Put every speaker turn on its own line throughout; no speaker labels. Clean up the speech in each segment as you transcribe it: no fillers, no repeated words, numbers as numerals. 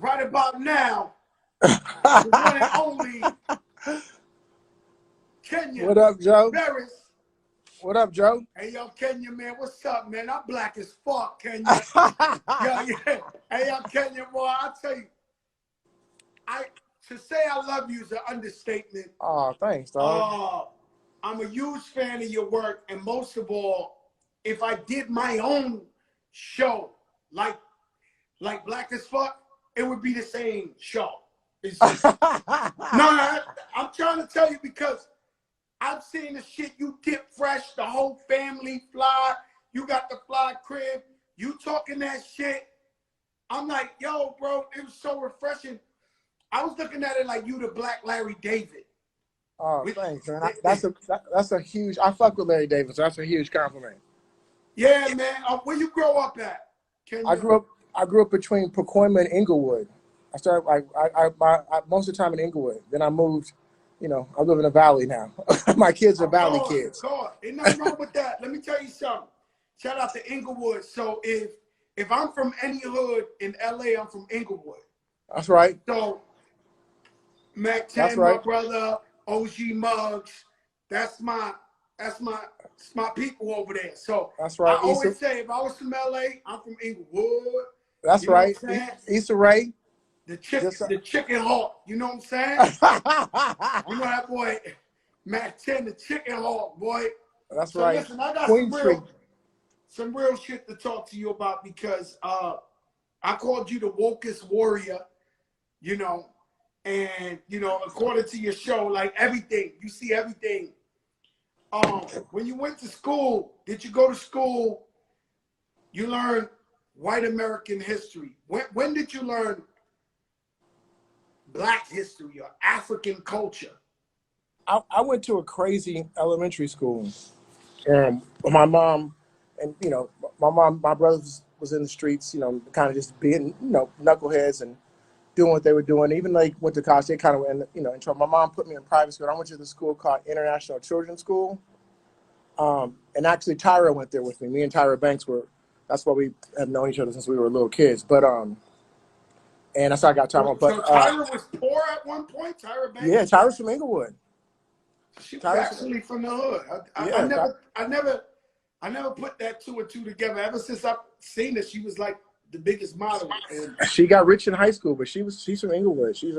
right about now, the one and only Kenya
What up, Joe?
Barris.
What up, Joe?
Hey, yo, Kenya, man, what's up, man? I'm black as fuck, Kenya. Yo, yeah. Hey, yo, Kenya, boy, I tell you, to say I love you is an understatement.
Oh, thanks, dog.
I'm a huge fan of your work, and most of all, if I did my own show like Black as Fuck, it would be the same show. It's just no, I'm trying to tell you because I've seen the shit you dip fresh, the whole family fly. You got the fly crib. You talking that shit. I'm like, yo, bro, it was so refreshing. I was looking at it like you the Black Larry David.
Oh, thanks, man. That's a huge. I fuck with Larry Davis. So that's a huge compliment.
Yeah, man. Where you grow up at?
I grew up between Pacoima and Inglewood. I started most of the time in Inglewood. Then I moved. I live in the valley now. My kids are valley kids.
God, ain't nothing wrong with that. Let me tell you something. Shout out to Inglewood. So if I'm from any hood in LA, I'm from Inglewood.
That's right.
So Mac 10,
That's right.
my brother, OG Muggs, that's my people over there. So
that's right.
I always say if I was from LA, I'm from Inglewood.
That's right. Issa Rae.
The chicken hawk, you know what I'm saying? You know that boy, Mac 10, the chicken hawk, boy.
That's right.
Listen, I got some real shit to talk to you about because I called you the wokest warrior, and according to your show, like everything, you see everything. When you went to school, did you go to school? You learned white American history. When did you learn Black history or African culture?
I went to a crazy elementary school. My mom and my brothers was in the streets, kind of just being, knuckleheads and doing what they were doing. Even like went to college, they kind of went, in trouble. My mom put me in private school. I went to the school called International Children's School. And actually Tyra went there with me. Me and Tyra Banks that's why we have known each other since we were little kids. But and that's how I got Tyra.
So Tyra was poor at one point. Tyra Banks.
Yeah, Tyra's from Inglewood.
She was actually from the hood. I never put that two and two together. Ever since I've seen her, she was like the biggest model. And
she got rich in high school, but she's from Inglewood. She's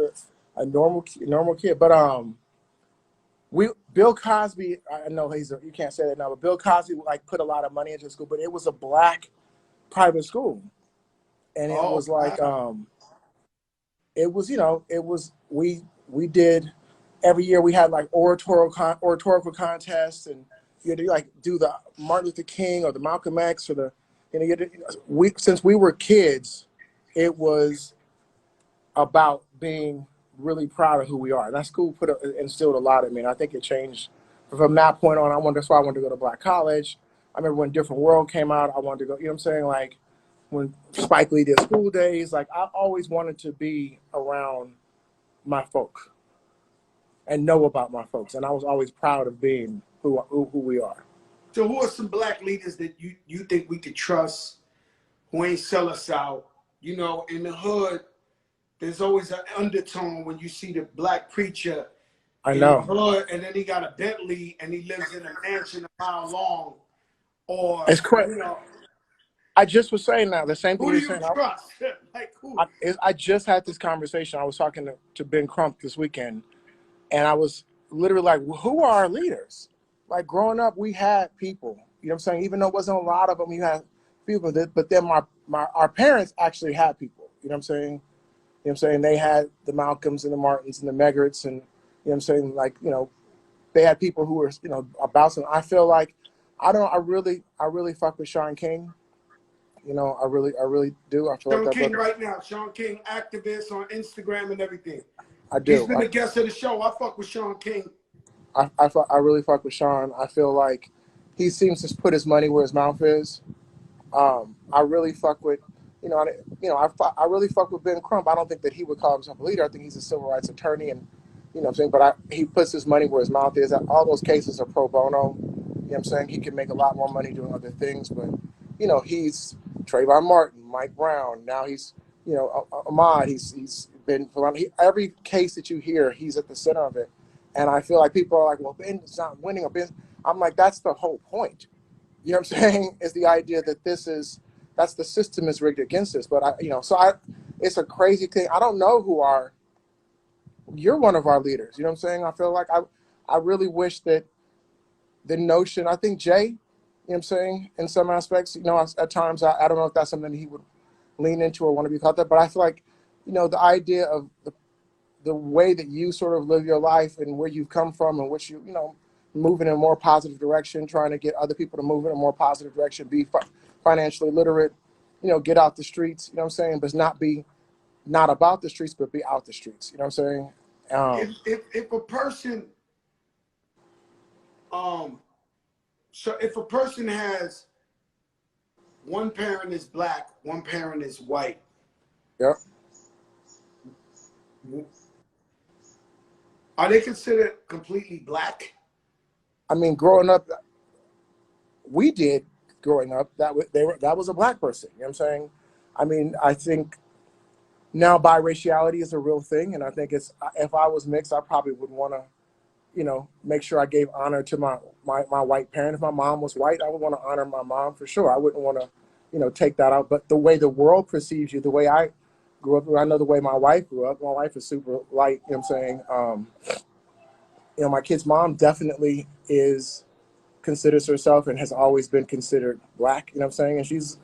a normal kid. But Bill Cosby, I know you can't say that now, but Bill Cosby like put a lot of money into the school, but it was a Black private school, and it was like we did every year. We had like oratorical contests, and you had to like do the Martin Luther King or the Malcolm X or since we were kids, it was about being really proud of who we are. And that school instilled a lot in me. And I think it changed from that point on. That's why I wanted to go to Black college. I remember when Different World came out, I wanted to go, you know what I'm saying? Like when Spike Lee did School Days, like I always wanted to be around my folk and know about my folks. And I was always proud of being who we are.
So who are some Black leaders that you think we could trust, who ain't sell us out? In the hood, there's always an undertone when you see the Black preacher
in the
hood, and then he got a Bentley and he lives in a mansion a mile long. Or
it's correct. I just was saying now the same thing.
Who do you trust? Like who?
I just had this conversation. I was talking to Ben Crump this weekend, and I was literally like, who are our leaders? Like growing up, we had people. You know what I'm saying? Even though it wasn't a lot of them, you had people. But then our parents actually had people. You know what I'm saying? You know what I'm saying? They had the Malcolms and the Martins and the Meggarts, and you know what I'm saying? Like, they had people who were, about them. I feel like I really fuck with Sean King. I really do. I feel
Sean
like
King right now. Sean King, activist on Instagram and everything.
I do.
He's been a guest of the show. I fuck with Sean King.
I really fuck with Sean. I feel like he seems to put his money where his mouth is. I really fuck with, I really fuck with Ben Crump. I don't think that he would call himself a leader. I think he's a civil rights attorney, and what I'm saying. But he puts his money where his mouth is. All those cases are pro bono. You know what I'm saying? He can make a lot more money doing other things, but he's Trayvon Martin, Mike Brown. Now he's you know, Ahmad, he's been every case that you hear, he's at the center of it. And I feel like people are like, well, Ben's not winning, or Ben. I'm like, that's the whole point. You know what I'm saying? Is the idea that that's the system is rigged against us. But it's a crazy thing. I don't know you're one of our leaders. You know what I'm saying? I feel like I really wish that the notion, I think Jay, you know what I'm saying, in some aspects, you know, at times, I don't know if that's something that he would lean into or want to be caught there, but I feel like, you know, the idea of the way that you sort of live your life and where you've come from and what you know, moving in a more positive direction, trying to get other people to move in a more positive direction, be financially literate, you know, get out the streets, you know what I'm saying, but not about the streets, but be out the streets, you know what I'm saying?
If a person, so if a person has one parent is black, one parent is white,
Yep.
are they considered completely black?
I mean, growing up, we did growing up, that was a black person, you know what I'm saying? I mean, I think now biraciality is a real thing, and I think if I was mixed, I probably would want to, you know, make sure I gave honor to my white parent. If my mom was white, I would want to honor my mom for sure. I wouldn't want to, you know, take that out. But the way the world perceives you, the way I grew up, I know the way my wife grew up. My wife is super light, you know what I'm saying? You know, my kid's mom definitely considers herself and has always been considered black, you know what I'm saying? And she's,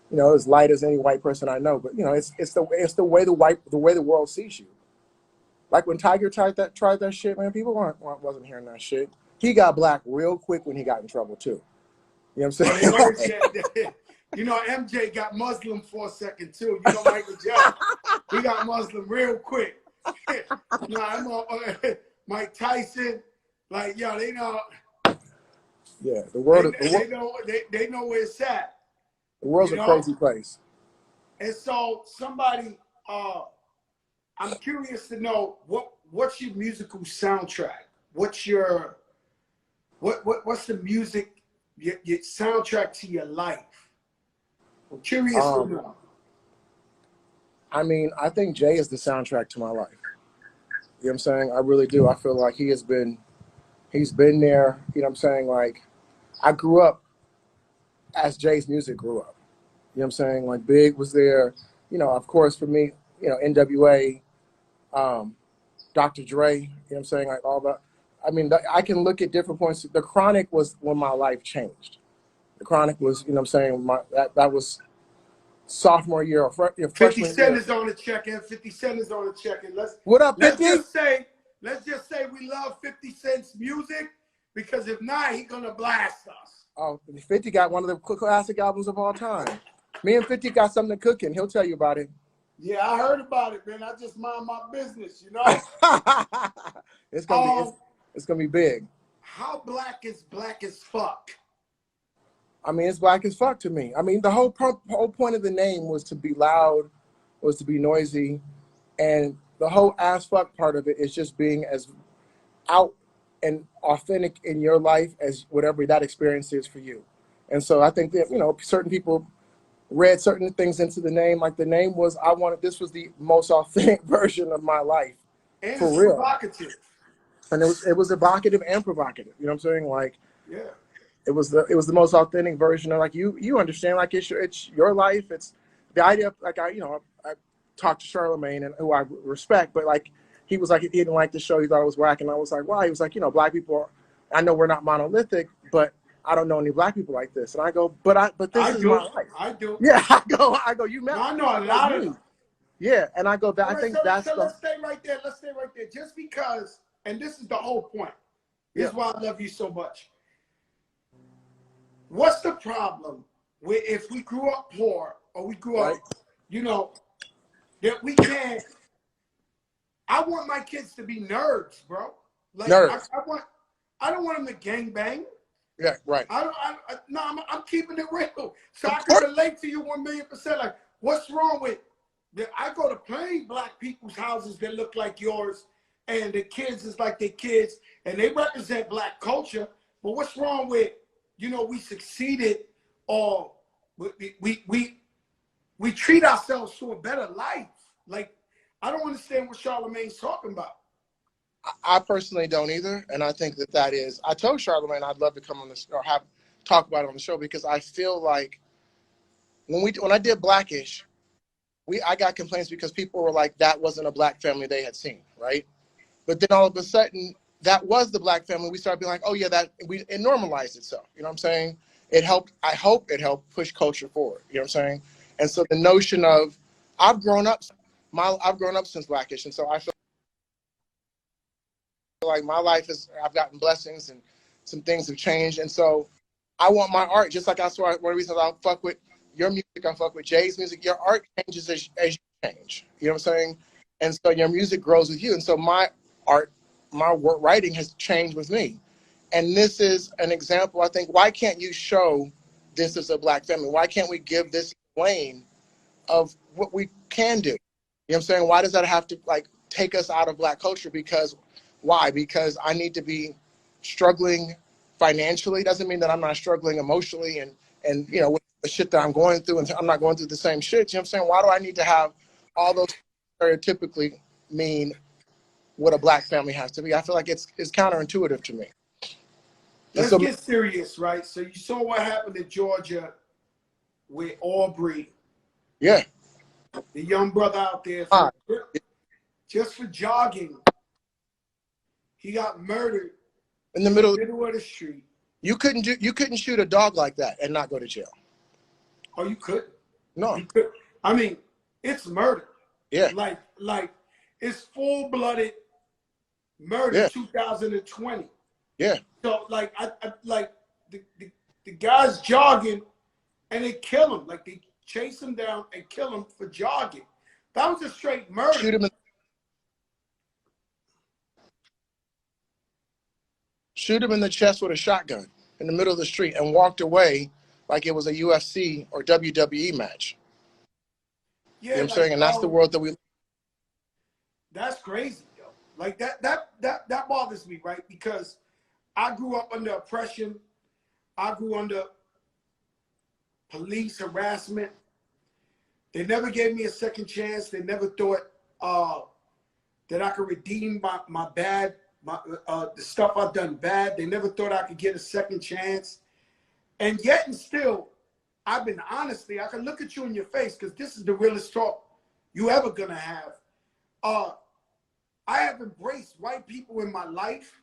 you know, as light as any white person I know. But, you know, it's the way the way the world sees you. Like when Tiger tried that shit, man, people wasn't hearing that shit. He got black real quick when he got in trouble too. You know what I'm saying?
You know, MJ got Muslim for a second too. You know, Michael Jackson, he got Muslim real quick. Mike Tyson, like, yo, they know.
Yeah, the world.
They know where it's at.
The world's a crazy place.
And so somebody, I'm curious to know what's your musical soundtrack? What's the music, your soundtrack to your life? I'm curious to know.
I mean, I think Jay is the soundtrack to my life. You know what I'm saying? I really do. I feel like he's been there, you know what I'm saying? Like, I grew up as Jay's music grew up. You know what I'm saying? Like, Big was there, you know, of course, for me, you know, NWA, Dr. Dre, you know what I'm saying? Like, all that. I mean, I can look at different points. The Chronic was when my life changed. The Chronic was, you know what I'm saying? That was sophomore year or freshman year.
50 Cent is on the check-in. 50 Cent is on the check-in.
What up, 50?
Let's just say we love 50 Cent's music, because if not, he's gonna blast us.
Oh, 50 got one of the classic albums of all time. Me and 50 got something cooking. He'll tell you about it.
Yeah, I heard about it, man. I just mind my business, you know.
It's gonna be big.
How black is black as fuck?
I mean, it's black as fuck to me. I mean, the whole point of the name was to be loud, was to be noisy, and the whole ass fuck part of it is just being as out and authentic in your life as whatever that experience is for you. And so I think that, you know, certain people read certain things into the name. Like, the name was, this was the most authentic version of my life.
And
for
it's
real.
Provocative.
And it was evocative and provocative. You know what I'm saying? Like,
yeah.
It was the most authentic version of, like, you understand, like, it's your life. It's the idea of, like, I talked to Charlemagne, and who I respect, but, like, he was like, he didn't like the show. He thought it was whack. And I was like, why? He was like, you know, black people I know we're not monolithic, but I don't know any black people like this. And I go, but this is my life.
I do.
Yeah, I go, you met.
I know a lot of them.
Yeah, and I go,
let's stay right there. Let's stay right there. Just because, and this is the whole point. This is why I love you so much. What's the problem with, if we grew up poor, or we grew up, you know, that we can't? I want my kids to be nerds, bro. Like, nerds. I don't want them to gangbang.
Yeah, right.
I'm keeping it real, so I can relate to you 1,000,000%. Like, what's wrong with? I go to plenty black people's houses that look like yours, and the kids is like their kids, and they represent black culture. But what's wrong with, you know, we succeeded, or we we treat ourselves to a better life. Like, I don't understand what Charlamagne's talking about.
I personally don't either, and I think that is. I told Charlamagne I'd love to come on this or talk about it on the show because I feel like when I did Blackish, I got complaints because people were like that wasn't a black family they had seen, right? But then all of a sudden that was the black family. We started being like, oh yeah, it normalized itself. You know what I'm saying? It helped. I hope it helped push culture forward. You know what I'm saying? And so the notion of I've grown up since Blackish, and so I feel like my life I've gotten blessings and some things have changed. And so I want my art, just like that's one of the reasons I fuck with your music, I fuck with Jay's music. Your art changes as you change. You know what I'm saying? And so your music grows with you. And so my art, my writing has changed with me. And this is an example, I think, why can't you show this as a black family? Why can't we give this lane of what we can do? You know what I'm saying? Why does that have to like take us out of black culture? Why? Because I need to be struggling financially. Doesn't mean that I'm not struggling emotionally and you know, with the shit that I'm going through, and I'm not going through the same shit. You know what I'm saying? Why do I need to have all those stereotypically mean what a black family has to be? I feel like it's counterintuitive to me.
Let's get serious, right? So you saw what happened in Georgia with Aubrey.
Yeah.
The young brother out there, just for jogging, he got murdered
in the middle
of the street.
You couldn't shoot a dog like that and not go to jail.
Oh, you could?
No.
You could. I mean, it's murder.
Yeah.
Like it's full-blooded murder.
Yeah.
2020.
Yeah.
So like I like the guy's jogging and they kill him. Like they chase him down and kill him for jogging. That was a straight murder.
Shoot him in the chest with a shotgun in the middle of the street and walked away like it was a UFC or WWE match. Yeah, you know what I'm saying? And that's the world that we.
That's crazy, yo. Like that bothers me, right? Because I grew up under oppression. I grew under police harassment. They never gave me a second chance. They never thought that I could redeem my bad, the stuff I've done bad. They never thought I could get a second chance. And yet and still, I've been honestly, I can look at you in your face because this is the realest talk you ever gonna have. I have embraced white people in my life.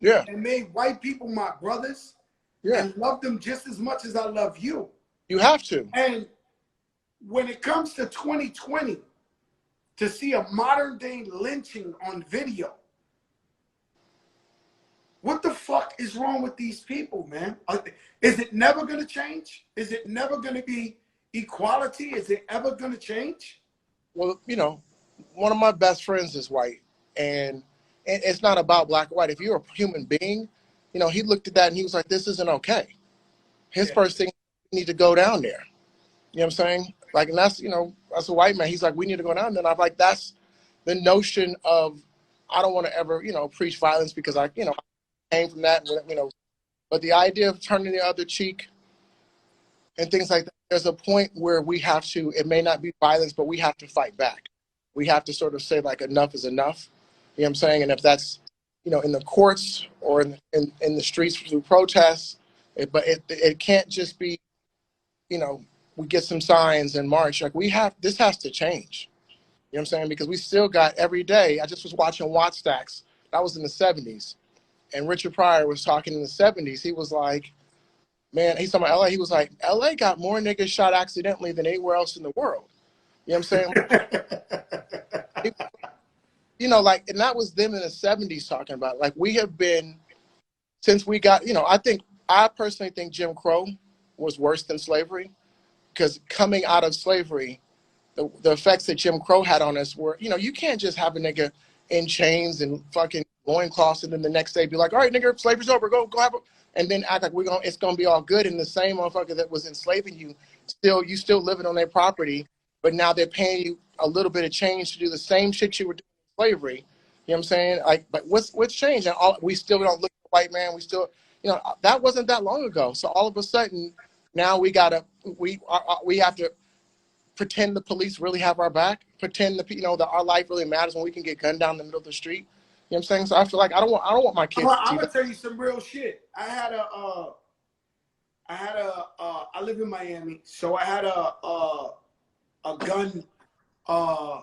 Yeah.
And made white people my brothers. Yeah. And love them just as much as I love you.
You have to.
And when it comes to 2020, to see a modern day lynching on video, what the fuck is wrong with these people, man? Is it never going to change? Is it never going to be equality? Is it ever going to change?
Well, you know, one of my best friends is white, and it's not about black or white. If you're a human being, you know, he looked at that and he was like, this isn't okay. His first thing, we need to go down there. You know what I'm saying? Like, and that's, you know, that's a white man. He's like, we need to go down there. And I'm like, that's the notion of, I don't want to ever, you know, preach violence because I, you know, I came from that, you know, but the idea of turning the other cheek and things like that, there's a point where we have to, it may not be violence, but we have to fight back. We have to sort of say like, enough is enough. You know what I'm saying? And if that's, you know, in the courts or in the streets through protests, but it can't just be, you know, we get some signs and march. Like this has to change. You know what I'm saying? Because we still got every day. I just was watching Watt Stacks. That was in the 70s. And Richard Pryor was talking in the 70s. He was like, man, he's talking about LA. He was like, LA got more niggas shot accidentally than anywhere else in the world. You know what I'm saying? You know, like, and that was them in the 70s talking about it. Like, we have been, since we got, you know, I personally think Jim Crow was worse than slavery, because coming out of slavery, the effects that Jim Crow had on us were, you know, you can't just have a nigga in chains and fucking loincloths and then the next day be like, all right, nigga, slavery's over, go have a, and then act like it's gonna be all good. And the same motherfucker that was enslaving you, you still living on their property, but now they're paying you a little bit of change to do the same shit you were doing in slavery. You know what I'm saying? Like, but what's changed? And we still don't look at the white man. We still, you know, that wasn't that long ago. So all of a sudden, now we have to pretend the police really have our back, pretend that, that our life really matters when we can get gunned down in the middle of the street. You know what I'm saying? So I feel like I don't want my kids to
I'm
see
gonna
that.
tell you some real shit. I live in Miami, so I had a gun a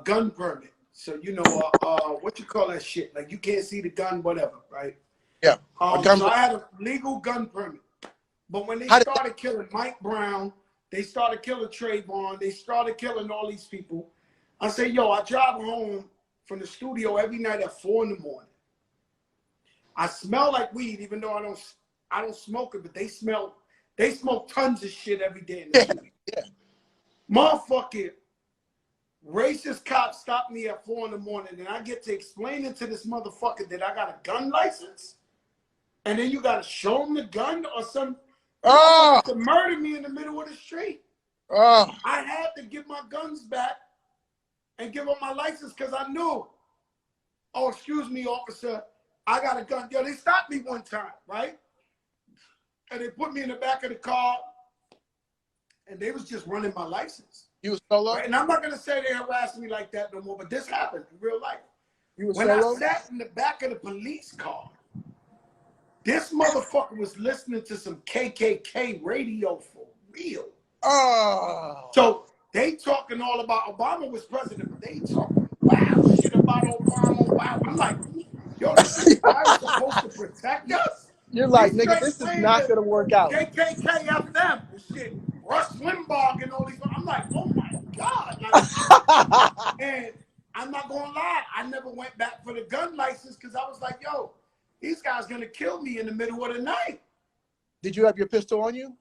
gun permit. So what you call that shit? Like you can't see the gun, whatever, right?
Yeah.
So I had a legal gun permit. But when they started killing Mike Brown, they started killing Trayvon, they started killing all these people. I say, yo, I drive home from the studio every night at 4 in the morning. I smell like weed, even though I don't smoke it, but they smoke tons of shit every day in the studio.
Yeah.
Motherfucking racist cops stop me at 4 in the morning, and I get to explaining to this motherfucker that I got a gun license, and then you got to show him the gun or some to murder me in the middle of the street. I had to give my guns back and give up my license because I knew, oh, excuse me, officer, I got a gun. Yo, they stopped me one time, right? And they put me in the back of the car, and they was just running my license.
You was solo?
Right? And I'm not going to say they harassed me like that no more, but this happened in real life.
You was
when
solo?
I sat in the back of the police car, this motherfucker was listening to some KKK radio for real. So they talking all about Obama was president, but they talking wild shit about Obama. Wow. I'm like, yo, this guy is supposed to protect us?
You're like, nigga, this is not going to work out.
KKK FM and shit. Rush Limbaugh and all these. I'm like, oh my God. Like, and I'm not going to lie. I never went back for the gun license because I was like, yo, these guys going to kill me in the middle of the night.
Did you have your pistol on you?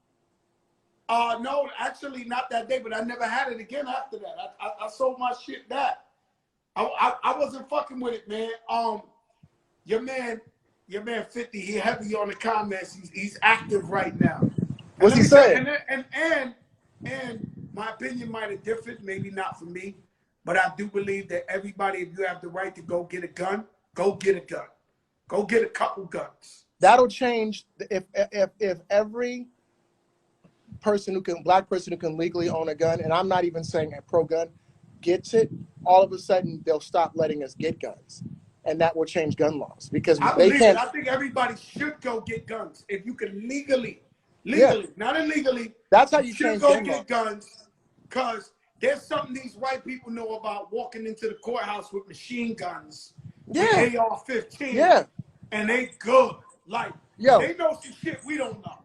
No, actually not that day, but I never had it again after that. I sold my shit back. I wasn't fucking with it, man. Your man 50, he heavy on the comments. He's active right now.
What's he saying?
And my opinion might have differed, maybe not for me, but I do believe that everybody, if you have the right to go get a gun, go get a gun. Go get a couple guns.
That'll change if every black person who can legally own a gun, and I'm not even saying a pro-gun, gets it, all of a sudden they'll stop letting us get guns. And that will change gun laws because they can't.
I think everybody should go get guns. If you can legally, not illegally.
That's how you change
go get guns. Because there's something these white people know about walking into the courthouse with machine guns.
Yeah.
With AR-15.
Yeah.
And they good. Like, they know some shit we don't know.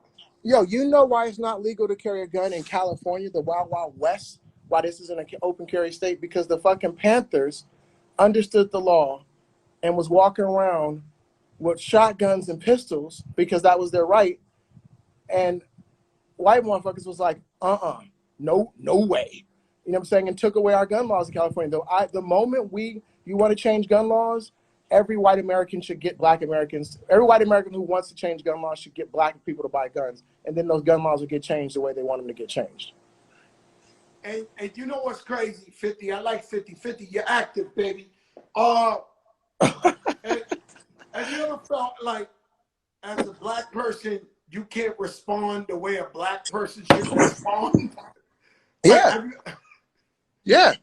Yo, you know why it's not legal to carry a gun in California, the Wild Wild West? Why this isn't an open carry state? Because the fucking Panthers understood the law and was walking around with shotguns and pistols because that was their right. And white motherfuckers was like, no way. You know what I'm saying? And took away our gun laws in California. The moment you want to change gun laws, every white American should get black Americans. Every white American who wants to change gun laws should get black people to buy guns. And then those gun laws will get changed the way they want them to get changed.
And you know what's crazy, 50? I like 50. 50, you're active, baby. Have you ever felt like, as a black person, you can't respond the way a black person should respond?
Yeah. Yeah.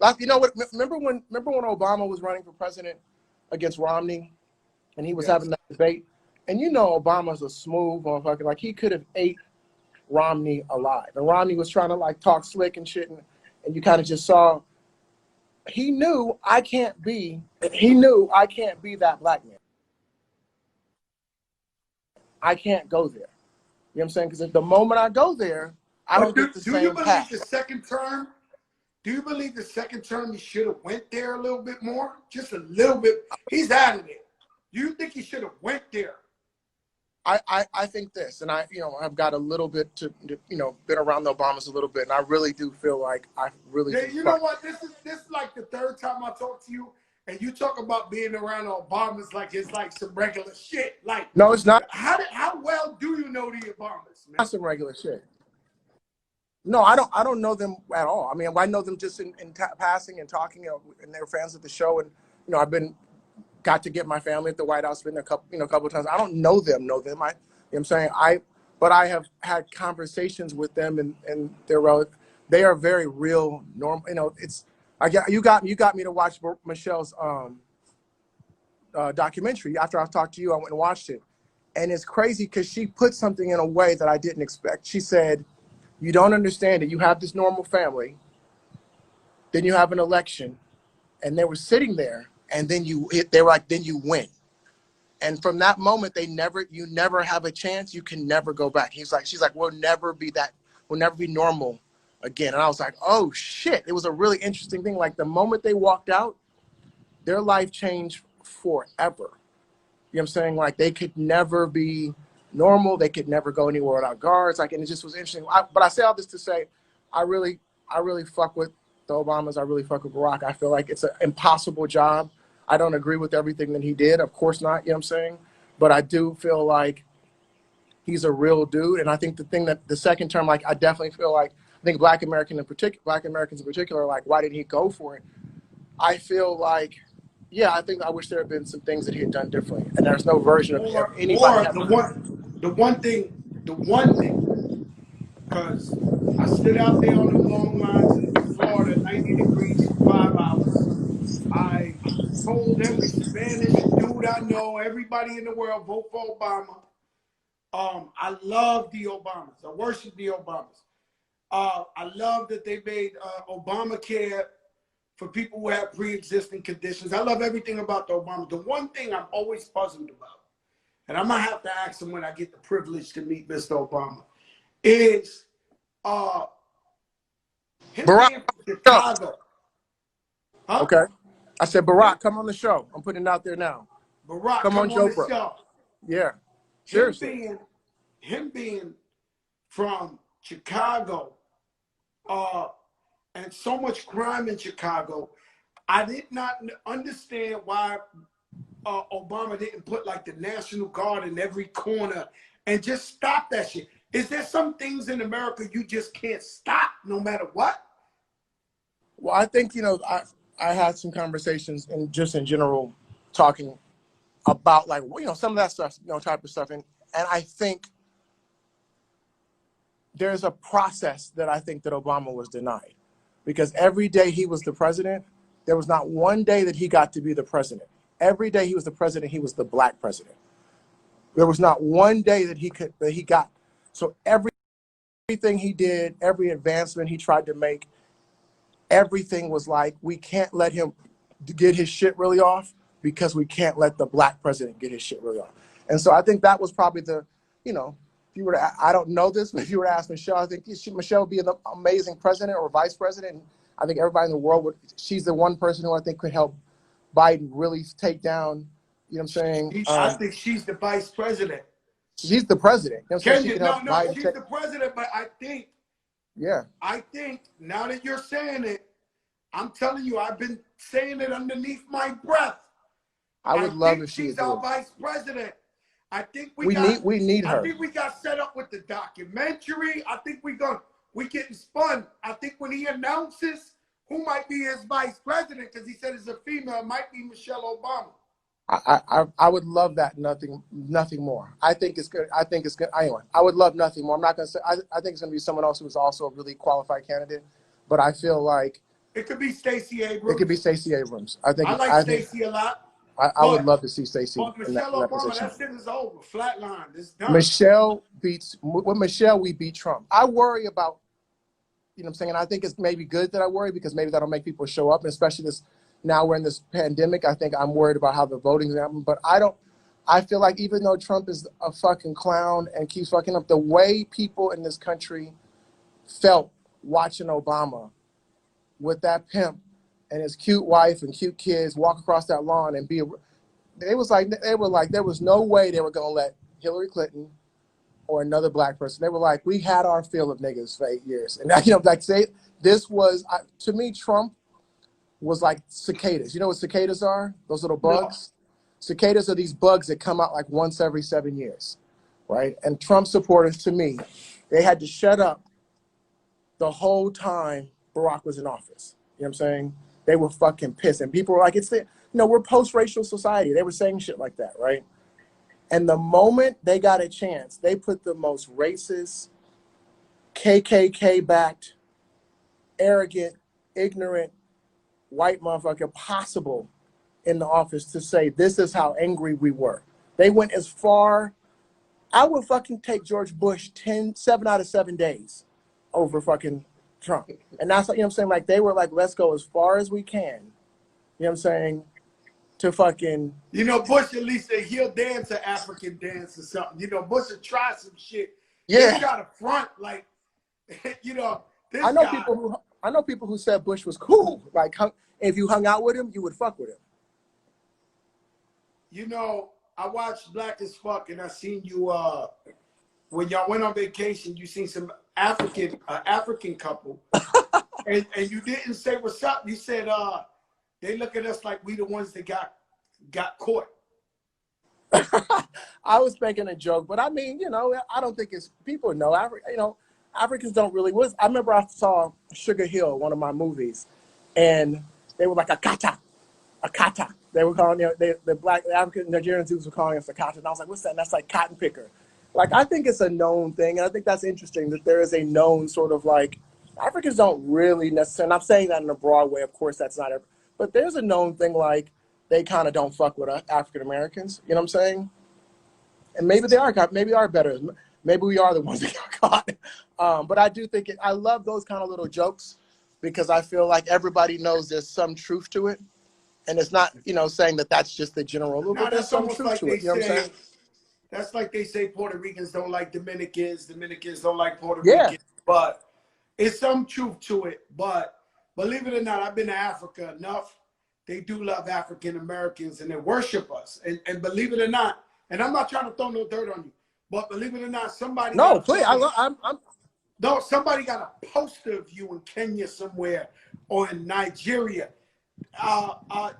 Like, you know what? Remember when Obama was running for president against Romney, and he was having that debate? And you know Obama's a smooth motherfucker. Like, he could have ate Romney alive. And Romney was trying to, like, talk slick and shit, and you kind of just saw he knew I can't be that black man. I can't go there. You know what I'm saying? Because at the moment I go there, I don't get the same path.
Do you believe the second term he should have went there a little bit more? Just a little bit. He's out of there. Do you think he should have went there?
I think this, and I've got a little bit to been around the Obamas a little bit, and I really do feel like I really.
Yeah, you know what? This is like the third time I talk to you, and you talk about being around the Obamas like it's like some regular shit. Like,
no, it's not.
How well do you know the Obamas, man?
Not some regular shit. No, I don't know them at all. I mean, I know them just in passing and talking, and they're fans of the show, and I've got to get my family at the White House, been a couple of times. I don't know them. You know what I'm saying? But I have had conversations with them, and they are very real, normal. You know, it's you got me to watch Michelle's documentary. After I talked to you, I went and watched it, and it's crazy because she put something in a way that I didn't expect. She said, "You don't understand it. You have this normal family, then you have an election, and they were sitting there, and then they were like, then you win." And from that moment, you never have a chance. You can never go back. She's like, we'll never be normal again. And I was like, oh shit. It was a really interesting thing. Like the moment they walked out, their life changed forever. You know what I'm saying? Like they could never be normal. They could never go anywhere without guards. Like, and it just was interesting. But I say all this to say, I really fuck with the Obamas. I really fuck with Barack. I feel like it's an impossible job. I don't agree with everything that he did. Of course not, you know what I'm saying? But I do feel like he's a real dude. And I think the second term, like I definitely feel like, I think Black Americans in particular, like, why didn't he go for it? I feel like, yeah, I wish there had been some things that he had done differently. And there's no version of anybody.
Or the one thing, because I stood out there on them long lines in Florida, 90 degrees for 5 hours. I told every Spanish dude I know, everybody in the world, vote for Obama. I love the Obamas. I worship the Obamas. I love that they made Obamacare for people who have pre-existing conditions. I love everything about the Obamas. The one thing I'm always puzzled about, and I'm gonna have to ask him when I get the privilege to meet Mr. Obama, is him
Barack,
being from Chicago. Huh?
okay. I said, Barack,
Him,
come on the show. I'm putting it out there now.
Barack,
Come on,
come on
Joe
the
Bro.
show.
Yeah,
Him
seriously.
being from Chicago, and so much crime in Chicago, I did not understand why Obama didn't put like the National Guard in every corner and just stop that shit. Is there some things in America you just can't stop no matter what?
Well, I think, I had some conversations and just in general talking about like, some of that stuff, type of stuff. And I think there's a process that I think that Obama was denied because every day he was the president, there was not one day that he got to be the president. Every day he was the president, he was the Black president. There was not one day that he got. So everything he did, every advancement he tried to make, everything was like, we can't let him get his shit really off because we can't let the Black president get his shit really off. And so I think that was probably if you were to, I don't know this, but if you were to ask Michelle, I think Michelle would be an amazing president or vice president. I think everybody in the world she's the one person who I think could help Biden really take down, you know what I'm saying?
I think she's the vice president.
She's the president. You know what I'm saying? She can help Biden
she's the president, but I think now that you're saying it, I'm telling you, I've been saying it underneath my breath.
I would love if
she's our vice president. I think we
need her.
I think we got set up with the documentary. I think we getting spun. I think when he announces who might be his vice president, because he said it's a female, it might be Michelle Obama.
I would love that. Nothing more. I think it's good. Anyway, I would love nothing more. I'm not going to say, I think it's going to be someone else who's also a really qualified candidate, but I feel like
it could be Stacey Abrams.
It could be Stacey Abrams. I
like Stacey a lot.
I would love to see Stacey.
But Michelle Obama, that shit is over. Flatline. It's done.
With Michelle, we beat Trump. I worry about, you know what I'm saying? And I think it's maybe good that I worry because maybe that'll make people show up, and especially now we're in this pandemic. I think I'm worried about how the voting's happening. But I feel like even though Trump is a fucking clown and keeps fucking up, the way people in this country felt watching Obama with that pimp and his cute wife and cute kids walk across that lawn and they were like there was no way they were gonna let Hillary Clinton or another Black person. They were like, we had our fill of niggas for 8 years, and this was to me, Trump was like cicadas. You know what cicadas are? Those little bugs. No. Cicadas are these bugs that come out like once every 7 years, right? And Trump supporters, to me, they had to shut up the whole time Barack was in office. You know what I'm saying? They were fucking pissed. And people were like, we're post-racial society. They were saying shit like that, right? And the moment they got a chance, they put the most racist, KKK-backed arrogant, ignorant white motherfucker possible in the office to say this is how angry we were. They went as far. I would fucking take George Bush 7 out of 7 days over fucking Trump. And that's, you know what I'm saying? Like, they were like, let's go as far as we can. You know what I'm saying? To fucking...
You know, Bush, at least he'll dance an African dance or something. You know, Bush will try some shit.
Yeah.
He got a front, like, you know, this
I know
guy.
people who said Bush was cool. Like, if you hung out with him, you would fuck with him.
You know, I watched Black as Fuck, and I seen you when y'all went on vacation. You seen some African couple, and you didn't say what's up. You said they look at us like we the ones that got caught.
I was making a joke, but I mean, you know, I don't think it's people know. You know, Africans don't really. I remember I saw Sugar Hill, one of my movies, and they were like akata. They were calling, you know, the African Nigerian dudes were calling us akata, and I was like, what's that? And that's like cotton picker. Like, I think it's a known thing, and I think that's interesting that there is a known sort of like Africans don't really necessarily. And I'm saying that in a broad way. Of course, that's not every, but there's a known thing like they kind of don't fuck with African Americans. You know what I'm saying? And maybe they are better. Maybe we are the ones that got caught. But I do think I love those kind of little jokes because I feel like everybody knows there's some truth to it. And it's not, you know, saying that that's just the general rule, but there's some truth to it. You know what I'm saying?
That's like they say Puerto Ricans don't like Dominicans, Dominicans don't like Puerto Ricans. But it's some truth to it. But believe it or not, I've been to Africa enough. They do love African Americans and they worship us. And believe it or not, and I'm not trying to throw no dirt on you, but believe it or not, somebody
No, please,
somebody got a poster of you in Kenya somewhere or in Nigeria.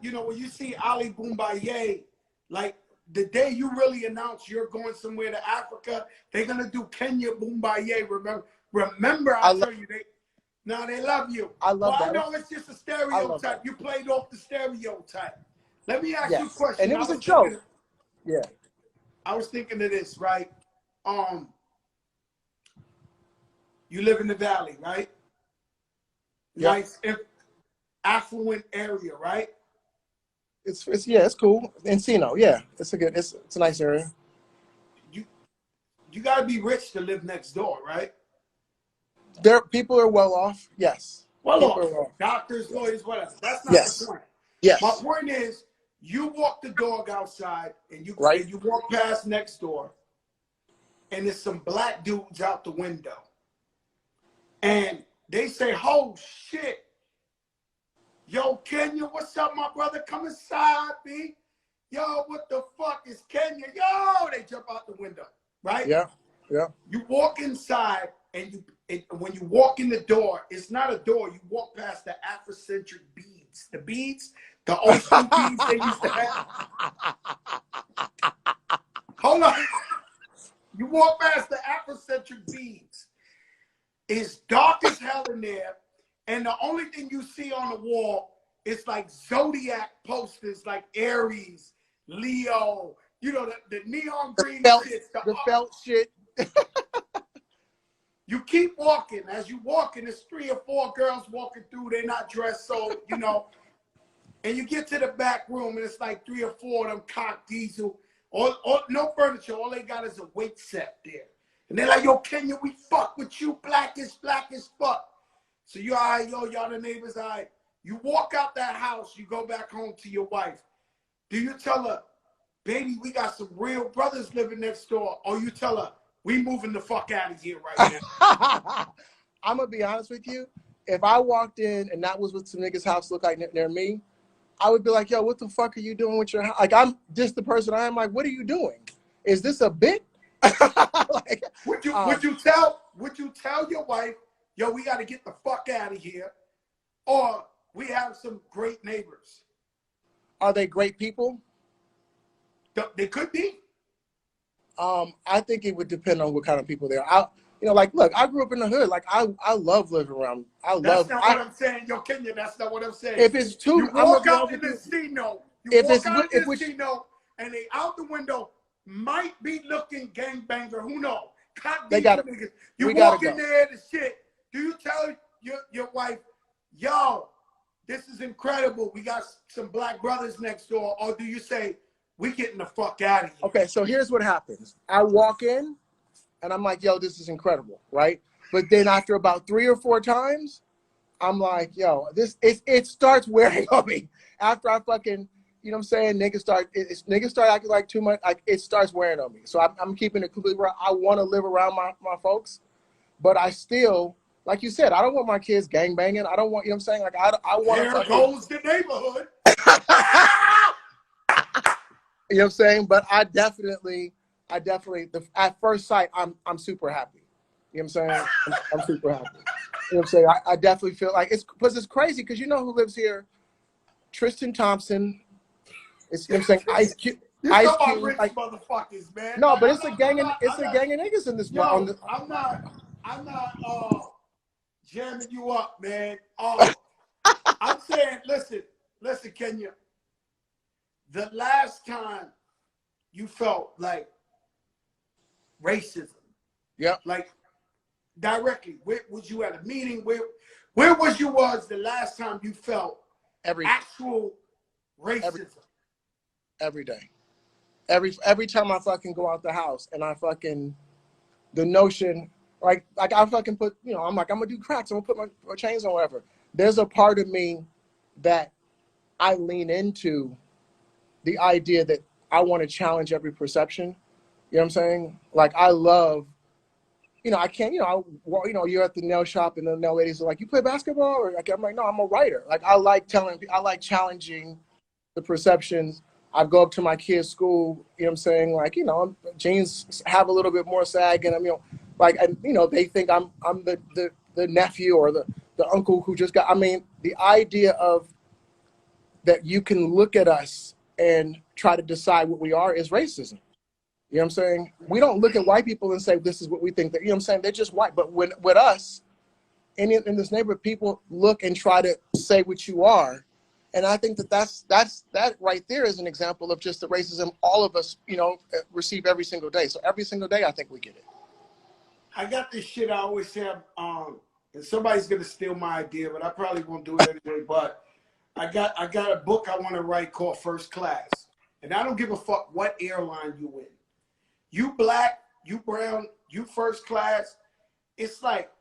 You know, when you see Ali Boumbaye, like the day you really announce you're going somewhere to Africa, they're gonna do Kenya Boumbaye. Remember, I tell you, they love you.
I love that.
I know it's just a stereotype. You played off the stereotype. Let me ask you a question.
And it was a joke.
I was thinking of this, right? You live in the valley, right? Nice, affluent area, right?
It's cool. Encino, it's a nice area.
You gotta be rich to live next door, right?
People are well off, yes.
Well off. Doctors, lawyers, whatever. That's not the point.
Yes.
My point is, you walk the dog outside and you walk past next door, and there's some black dudes out the window. And they say, oh shit. Yo, Kenya, what's up, my brother? Come inside, B. Yo, what the fuck is Kenya? Yo, they jump out the window, right?
Yeah.
You walk inside, and when you walk in the door, it's not a door. You walk past the Afrocentric beads. The beads, the old school beads they used to have. Hold on. You walk past the Afrocentric beads. It's dark as hell in there. And the only thing you see on the wall is like zodiac posters like Aries, Leo, you know, the neon green shit.
The felt shit.
You keep walking. As you walking, there's 3 or 4 girls walking through. They're not dressed, so, you know. And you get to the back room, and it's like 3 or 4 of them cock diesel. No furniture. All they got is a weight set there. And they're like, yo, Kenya, we fuck with you. Black as fuck. So you all right, yo, y'all the neighbors, all right. You walk out that house, you go back home to your wife. Do you tell her, baby, we got some real brothers living next door? Or you tell her, we moving the fuck out of here right now?
I'm going to be honest with you. If I walked in and that was what some niggas' house looked like near me, I would be like, yo, what the fuck are you doing with your house? Like, I'm just the person I am. Like, what are you doing? Is this a bit?
Like, would you tell your wife, yo, we got to get the fuck out of here, or we have some great neighbors?
Are they great people?
They could be.
I think it would depend on what kind of people they are. You know, like, look, I grew up in the hood. Like, I love living around.
That's not what I'm saying, yo, Kenya. That's not what I'm saying.
If it's too,
you walk out in the Cino, and they out the window might be looking gangbanger. Who knows?
They got it.
You walk in there, the shit. Do you tell your wife, yo, this is incredible. We got some black brothers next door. Or do you say, we getting the fuck out of here?
Okay, so here's what happens. I walk in and I'm like, yo, this is incredible, right? But then after about 3 or 4 times, I'm like, yo, it starts wearing on me. After I fucking, you know what I'm saying, niggas start acting like too much, like it starts wearing on me. So I'm keeping it completely real. I want to live around my folks, but I still, like you said, I don't want my kids gang banging. I don't want, you know what I'm saying? Like I want to
There goes the neighborhood.
You know what I'm saying? But I definitely, at first sight, I'm super happy. You know what I'm saying? I'm super happy. You know what I'm saying? I definitely feel like it's crazy because you know who lives here? Tristan Thompson. It's, you know what I'm saying? Ice Cube.
Ice Cube, rich like, motherfuckers, man.
No, but it's a gang of niggas in this.
Yo, I'm not jamming you up, man. I'm saying, listen, Kenya. The last time you felt like racism,
yeah,
like directly, where was you at a meeting? Where was you the last time you felt actual racism?
Every day. Every time I fucking go out the house and I fucking, the notion, like I fucking put, you know, I'm like, I'm gonna do cracks, I'm gonna put my chains on, whatever. There's a part of me that I lean into the idea that I want to challenge every perception. You know what I'm saying? Like I love, you know, I can't, you know, you're at the nail shop and the nail ladies are like, you play basketball? Or like, I'm like, no, I'm a writer. Like I like challenging the perceptions. I go up to my kids' school, you know what I'm saying? Like, you know, jeans have a little bit more sag in them, you know, like, and, you know, they think I'm the nephew or the uncle who just got, I mean, the idea of that you can look at us and try to decide what we are is racism. You know what I'm saying? We don't look at white people and say, this is what we think that, you know what I'm saying? They're just white. But when with us, in this neighborhood, people look and try to say what you are. And I think that right there is an example of just the racism all of us, you know, receive every single day. So every single day, I think we get it.
I got this shit I always have, and somebody's gonna steal my idea, but I probably won't do it anyway. But I got a book I want to write called First Class, and I don't give a fuck what airline you in. You black, you brown, you first class. It's like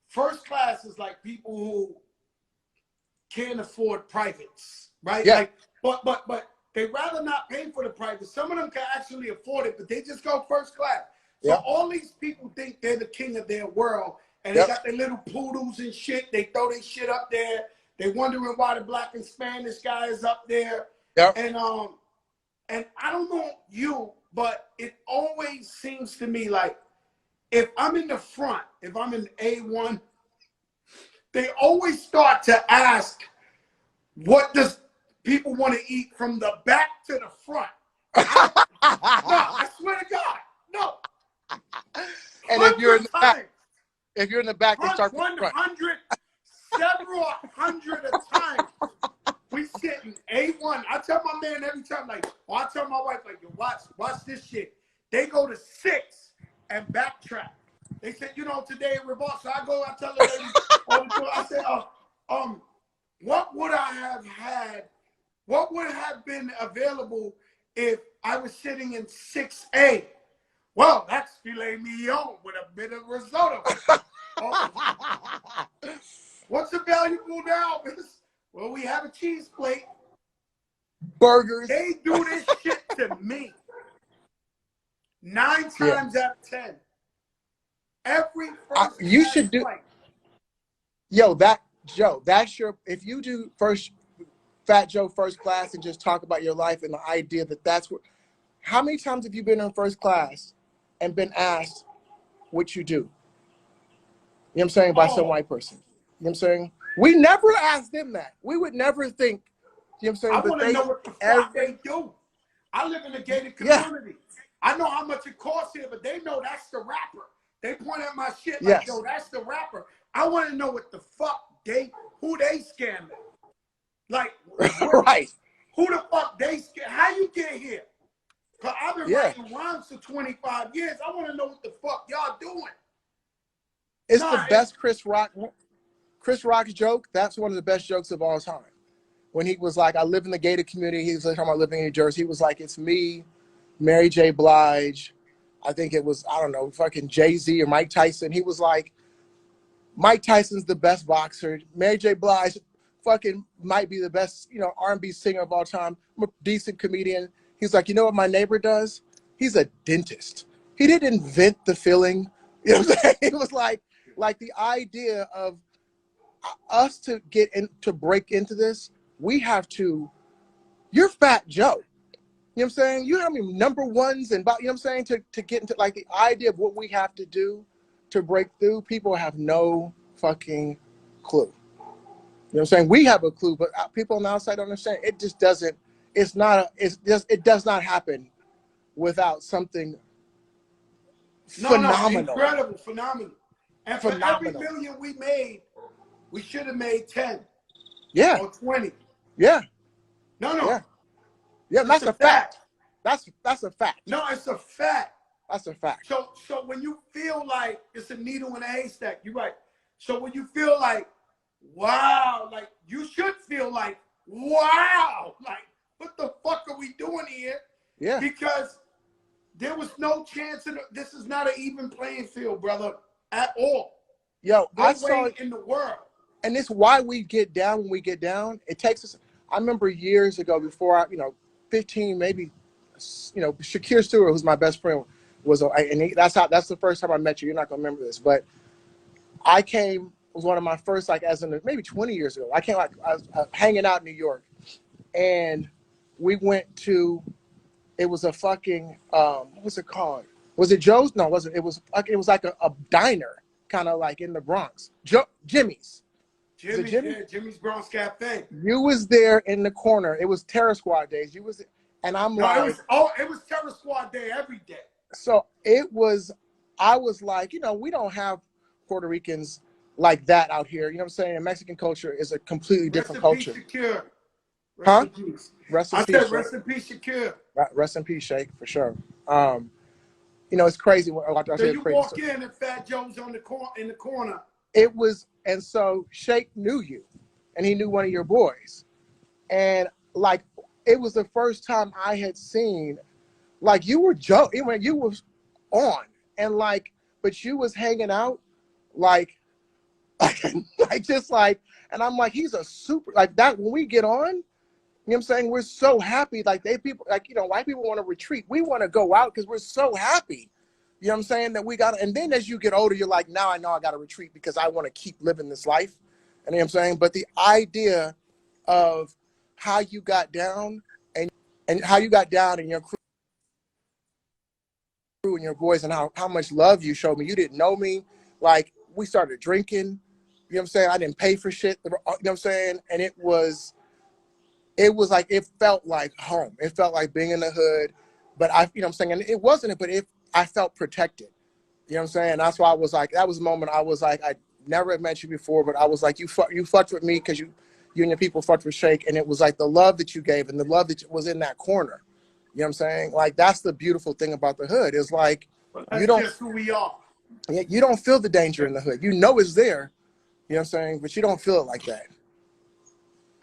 first class is like people who can't afford privates, right?
Yeah.
Like, but they rather not pay for the private. Some of them can actually afford it, but they just go first class. So
yep.
all these people think they're the king of their world, and they got their little poodles and shit. They throw their shit up there. They wondering why the black and Spanish guy is up there.
Yep.
And I don't know you, but it always seems to me like if I'm in the front, if I'm in A1, they always start to ask, what does people want to eat from the back to the front? No, I swear to God, no.
And if you're in the back, they start from the front.
Several hundred of times. We sitting A1. I tell my man every time, like, or I tell my wife, like, yo, watch this shit. They go to 6 and backtrack. They said, you know, today it revolves. So I go, I tell the lady, I said, what would I have had? What would have been available if I was sitting in 6A? Well, that's filet mignon with a bit of risotto. What's available now? Well, we have a cheese plate.
Burgers.
They do this shit to me 9 times out of 10. Every first
you should do.
flight.
Yo, that's your. If you do Fat Joe first class and just talk about your life and the idea that that's what. How many times have you been in first class and been asked what you do? You know what I'm saying? By some white person. You know what I'm saying? We never asked them that. We would never think, you know what I'm saying?
I want to know what the fuck they do. I live in a gated community. Yeah. I know how much it costs here, but they know that's the rapper. They point at my shit like, yo, that's the rapper. I want to know what the fuck who they scamming. Like,
right.
Who the fuck they scam? How you get here? Because I've been writing rhymes for 25 years. I want to know what the fuck y'all doing.
It's the best Chris Rock. Chris Rock's joke, that's one of the best jokes of all time. When he was like, I live in the gated community. He was like, talking about living in New Jersey. He was like, it's me, Mary J. Blige. I think it was, I don't know, fucking Jay-Z or Mike Tyson. He was like, Mike Tyson's the best boxer. Mary J. Blige fucking might be the best, you know, R&B singer of all time. I'm a decent comedian. He's like, you know what my neighbor does? He's a dentist. He didn't invent the feeling. You know what I'm saying? It was like the idea of us to get in, to break into this, we have to, you're Fat Joe. You know what I'm saying? You know how many number ones and, you know what I'm saying, to get into like the idea of what we have to do to break through, people have no fucking clue. You know what I'm saying? We have a clue, but people on the outside don't understand. It just doesn't, it does not happen without something phenomenal.
Incredible, phenomenal. And
phenomenal.
For every million we made, we should have made 10.
Yeah.
Or 20.
Yeah.
No.
Yeah. Yeah, that's a fact. That's a fact.
No, it's a fact.
That's a fact.
So when you feel like it's a needle in a haystack, you're right. So when you feel like, wow, like you should feel like, wow, like what the fuck are we doing here?
Yeah.
Because there was no chance this is not an even playing field, brother, at all.
Yo,
no
I saw
it in the world.
And it's why we get down when we get down. It takes us. I remember years ago, before 15, maybe, Shakir Stewart, who's my best friend, that's the first time I met you. You're not gonna remember this, but it was one of my first, maybe 20 years ago. I was hanging out in New York, and we went to, it was a fucking, what was it called? Was it Joe's? No, it wasn't. It was like a diner, kind of like in the Bronx. Jimmy's.
Jimmy's Bronx Cafe.
You was there in the corner. It was Terror Squad days. You was, and I'm like,
it was Terror Squad day every day.
So I was like, we don't have Puerto Ricans like that out here. You know what I'm saying? And Mexican culture is a completely different culture.
Rest in peace, Shakir.
Rest in peace.
I said rest in peace, Shakir.
Rest in peace, Shake, for sure. It's crazy.
So you walk in and Fat Joe's in the corner.
It was, and so Shake knew you, and he knew one of your boys, and it was the first time I had seen, you were Joe, when you was on, and but you was hanging out, and I'm like, he's a super, that when we get on, you know what I'm saying, we're so happy, white people want to retreat, we want to go out because we're so happy. You know what I'm saying? That we got, and then as you get older, you're like, now I know I got to retreat because I want to keep living this life. And you know what I'm saying? But the idea of how you got down and how you got down and your crew and your boys and how much love you showed me. You didn't know me. We started drinking. You know what I'm saying? I didn't pay for shit. You know what I'm saying? And it felt like home. It felt like being in the hood. But you know what I'm saying? And it wasn't, but I felt protected. You know what I'm saying? That's why I was like, that was a moment I was like, I never had met you before, but I was like, you fucked with me because you and your people fucked with Shake. And it was like the love that you gave and the love that was in that corner. You know what I'm saying? That's the beautiful thing about the hood. Is
you don't, just who we are.
You don't feel the danger in the hood. You know it's there. You know what I'm saying? But you don't feel it like that.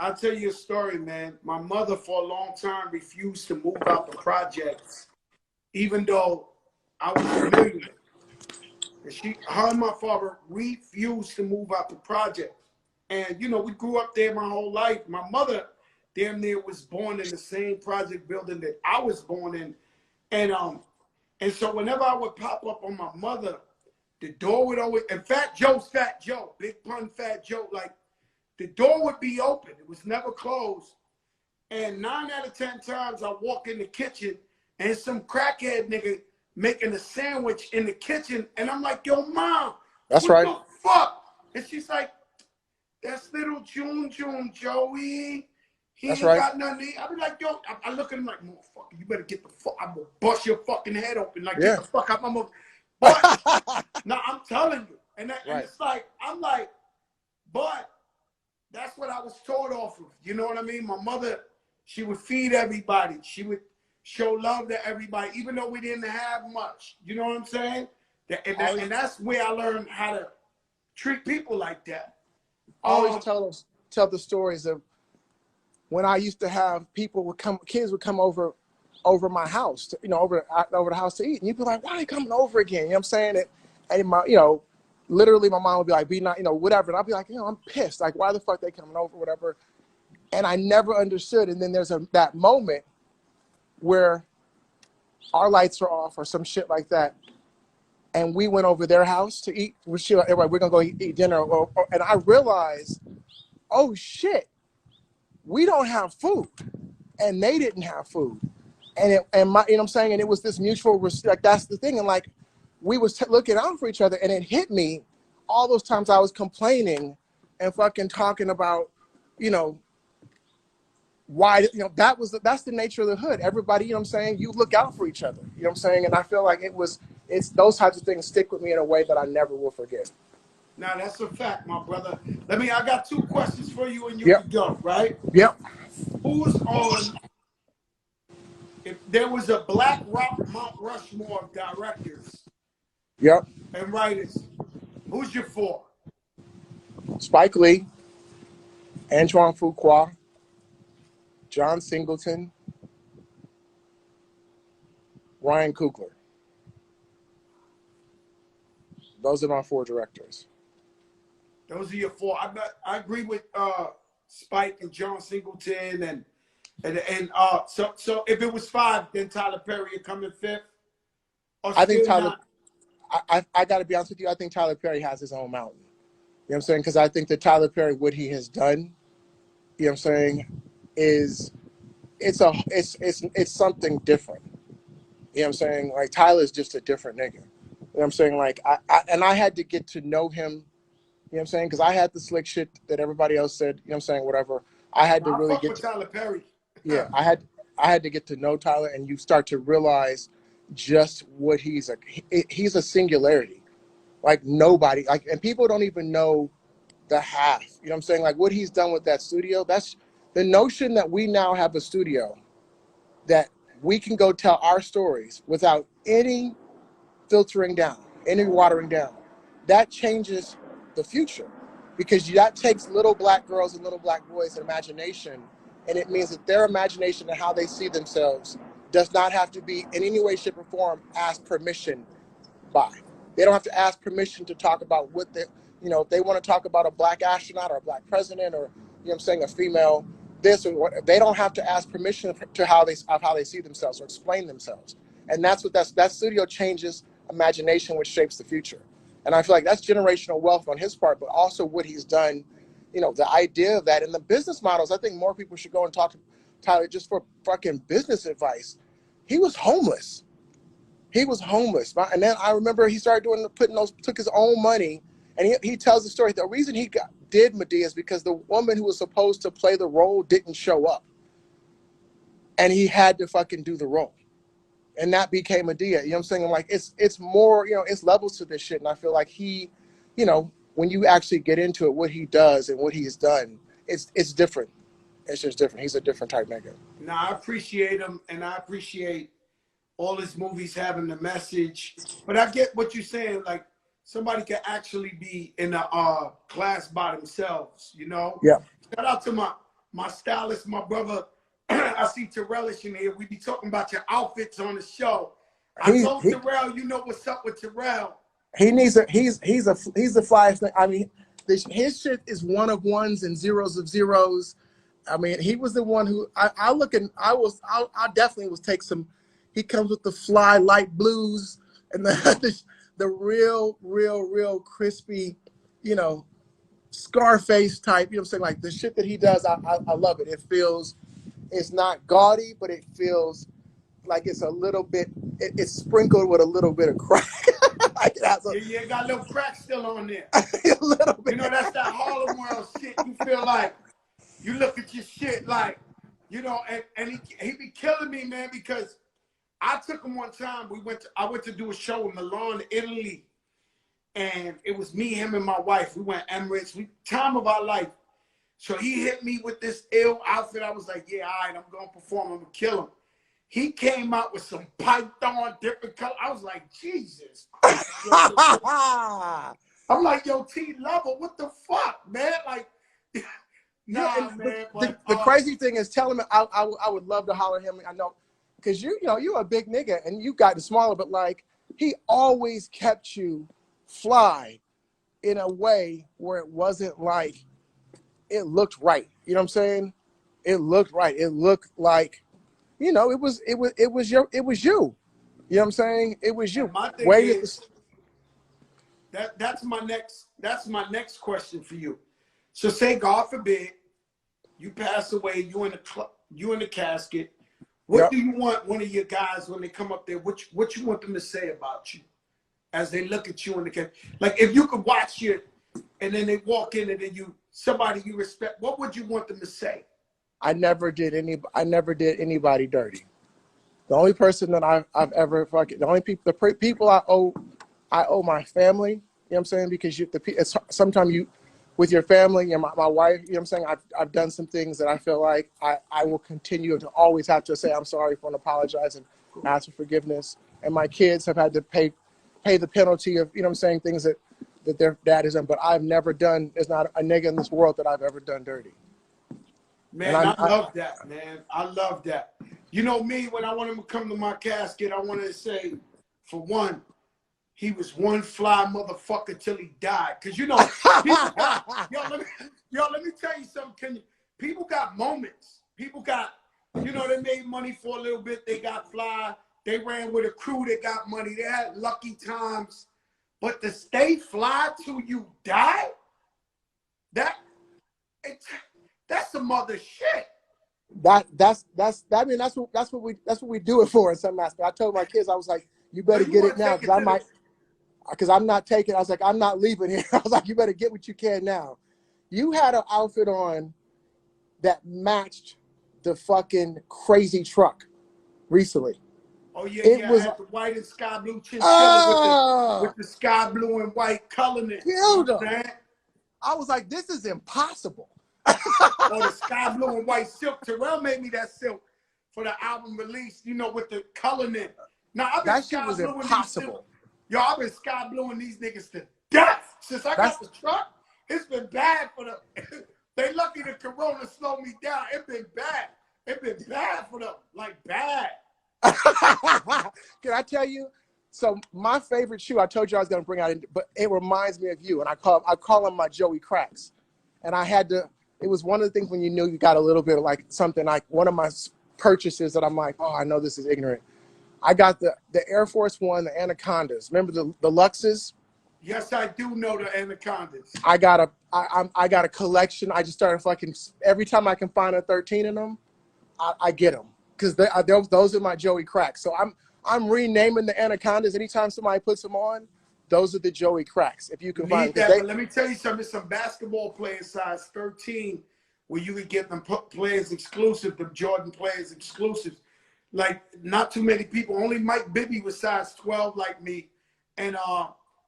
I'll tell you a story, man. My mother for a long time refused to move out the projects, even though I was a millionaire. And her and my father refused to move out the project. And, we grew up there my whole life. My mother damn near was born in the same project building that I was born in. And so whenever I would pop up on my mother, the door would always, and Fat Joe's Fat Joe, Big Pun Fat Joe, the door would be open. It was never closed. And 9 out of 10 times I walk in the kitchen and some crackhead nigga making a sandwich in the kitchen. And I'm like, yo, Mom,
that's
what
right.
the fuck? And she's like, that's little June Joey. He
that's
ain't
right.
got nothing. I be like, yo, I look at him like, motherfucker, you better get the fuck, I'm gonna bust your fucking head open. Get the fuck out my mouth. But, no, I'm telling you. And it's I'm like, but that's what I was taught off of. You know what I mean? My mother, she would feed everybody. She would show love to everybody, even though we didn't have much. You know what I'm saying? And that's where I learned how to treat people like that.
I always tell the stories of when I used to have kids would come over my house, over the house to eat, and you'd be like, "Why are you coming over again?" You know what I'm saying? And my, literally, my mom would be like, "Be not, whatever," and I'd be like, "I'm pissed. Like, why the fuck they coming over, whatever?" And I never understood. And then there's that moment where our lights are off or some shit like that, and we went over their house to eat. We're gonna go eat dinner, and I realized, oh shit, we don't have food, and they didn't have food, and my, what I'm saying, and it was this mutual respect. That's the thing, and like we was looking out for each other, and it hit me all those times I was complaining and fucking talking about, why, that's the nature of the hood. Everybody, you look out for each other, and I feel like it's those types of things stick with me in a way that I never will forget.
Now that's a fact, my brother. I got 2 questions for you, and you
Yep.
can go, right?
Yep.
Who's on, if there was a Black Rock Mount Rushmore of directors
Yep.
and writers, who's your 4?
Spike Lee, Antoine Fuqua, John Singleton, Ryan Coogler. Those are my 4 directors.
Those are your 4. I agree with Spike and John Singleton, so if it was 5, then Tyler Perry would come in 5th.
I think Tyler. I got to be honest with you. I think Tyler Perry has his own mountain. You know what I'm saying? Because I think that Tyler Perry, what he has done, you know what I'm saying, is it's something different. You know what I'm saying? Like Tyler's just a different nigga. You know what I'm saying? Like I had to get to know him. You know what I'm saying? Because I had the slick shit that everybody else said. You know what I'm saying? Whatever. I had to really get to
Tyler Perry.
Yeah, I had to get to know Tyler, and you start to realize just what he's a singularity. Like nobody, and people don't even know the half. You know what I'm saying? Like what he's done with that studio. That's the notion that we now have a studio that we can go tell our stories without any filtering down, any watering down. That changes the future because that takes little black girls and little black boys' imagination, and it means that their imagination and how they see themselves does not have to be in any way, shape, or form asked permission by. They don't have to ask permission to talk about what they, if they want to talk about a black astronaut or a black president or, a female this or what, they don't have to ask permission to how they see themselves or explain themselves. And that's what that studio changes imagination, which shapes the future. And I feel like that's generational wealth on his part, but also what he's done, the idea of that and the business models. I think more people should go and talk to Tyler just for fucking business advice. He was homeless. And then I remember he started took his own money, and he tells the story. The reason he did Medea is because the woman who was supposed to play the role didn't show up. And he had to fucking do the role. And that became Medea. You know what I'm saying? I'm like, it's more, it's levels to this shit. And I feel like he, when you actually get into it, what he does and what he's done, it's different. It's just different. He's a different type nigga.
Now, I appreciate him, and I appreciate all his movies having the message. But I get what you're saying. Like, somebody can actually be in a class by themselves,
Yeah.
Shout out to my stylist, my brother. I see Terrellish in here. We be talking about your outfits on the show. I told Terrell, you know what's up with Terrell.
He's the flyest thing. I mean, his shit is one of ones and zeros of zeros. I mean, he was the one who I definitely was take some. He comes with the fly light blues and the real crispy, Scarface type. You know what I'm saying? Like the shit that he does, I love it. It's not gaudy, but it feels like it's a little bit. It's sprinkled with a little bit of crack. Like it has
yeah, got a little crack still on there.
A little bit.
That's that Harlem World shit. You feel like you look at your shit like, and he be killing me, man, because I took him one time. I went to do a show in Milan, Italy, and it was me, him, and my wife. We went Emirates. Time of our life. So he hit me with this ill outfit. I was like, yeah, all right, I'm gonna perform. I'm gonna kill him. He came out with some python, different color. I was like, Jesus. I'm like, yo, T Level, what the fuck, man? Like, nah,
yeah,
man.
The crazy thing is, tell him I would love to holler at him. I know, because you know you're a big nigga and you got smaller, but like he always kept you fly in a way where it wasn't like it looked right. You know what I'm saying? It looked right. It looked like, you know, it was you. You know what I'm saying? It was you.
and my thing
Way at the,
is that's my next question for you. So say God forbid you pass away, you in the casket. What
yep.
do you want one of your guys when they come up there? What you want them to say about you as they look at you in the casket? Like if you could watch you, and then they walk in and then somebody you respect, what would you want them to say?
I never did anybody dirty. The only person that I've ever the only people people I owe my family. You know what I'm saying? Because sometimes you with your family and my wife. You know what I'm saying? I've done some things that I feel like I will continue to always have to say I'm sorry for and apologize and ask for forgiveness. And my kids have had to pay the penalty of, you know what I'm saying, things that their dad has done. But I've never done. There's not a nigga in this world that I've ever done dirty.
Man, I love that, man. I love that. You know me, when I want him to come to my casket, I want to say, for one, he was one fly motherfucker till he died. Because, you know, people got, let me tell you something. People got moments. People got, you know, they made money for a little bit. They got fly. They ran with a crew that got money. They had lucky times. But to stay fly till you die, that's some other shit.
I mean that's what we do it for in some aspect. I told my kids, I was like, you better get it now because I'm not taking. I was like, I'm not leaving here. I was like, you better get what you can now. You had an outfit on that matched the fucking crazy truck recently.
Oh yeah,
it was
I had the white and sky blue chinchilla with the sky blue and white coloring it.
Killed them. I was like, this is impossible.
Or the sky blue and white silk. Terrell made me that silk for the album release, you know, with the coloring it. Now I've been sky blue impossible. Yo, I've been sky blue these niggas to death since I got the truck. It's been bad for them. They lucky the corona slowed me down. It's been bad. It's been bad for them, like bad.
Can I tell you? So my favorite shoe, I told you I was going to bring out, but it reminds me of you, and I call them my Joey Cracks, and I had to. It was one of the things when you knew you got a little bit of like something like one of my purchases that I'm like, oh, I know this is ignorant. I got the Air Force One, the Anacondas. Remember the Luxes?
Yes, I do know the Anacondas.
I got a collection. I just started fucking every time I can find a 13 in them, I get them because those are my Joey Cracks. So I'm renaming the Anacondas anytime somebody puts them on. Those are the Joey Cracks. If you can find
that, but let me tell you something. Some basketball players size 13 where you could get them players exclusive, the Jordan players exclusives. Like not too many people. Only Mike Bibby was size 12 like me, and